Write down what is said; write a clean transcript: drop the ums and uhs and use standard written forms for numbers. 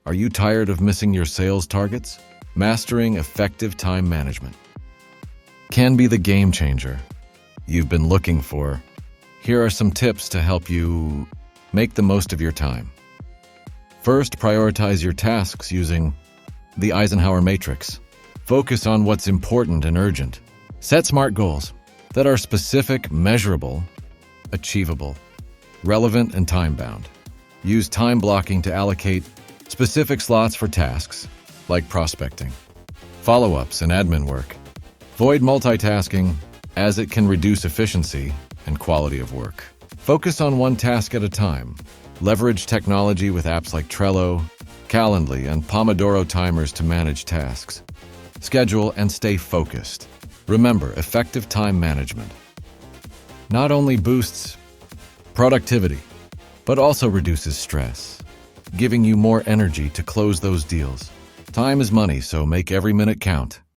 Are you tired of missing your sales targets? Mastering effective time management can be the game changer you've been looking for. Here are some tips to help you make the most of your time. First, prioritize your tasks using the Eisenhower matrix. Focus on what's important and urgent. Set SMART goals that are specific, measurable, achievable, relevant, and time-bound. Use time blocking to allocate specific slots for tasks like prospecting, follow-ups, and admin work. Avoid multitasking as it can reduce efficiency and quality of work. Focus on one task at a time. Leverage technology with apps like Trello, Calendly, and Pomodoro timers to manage tasks. Schedule and stay focused. Remember, effective time management not only boosts productivity, but also reduces stress, giving you more energy to close those deals. Time is money, so make every minute count.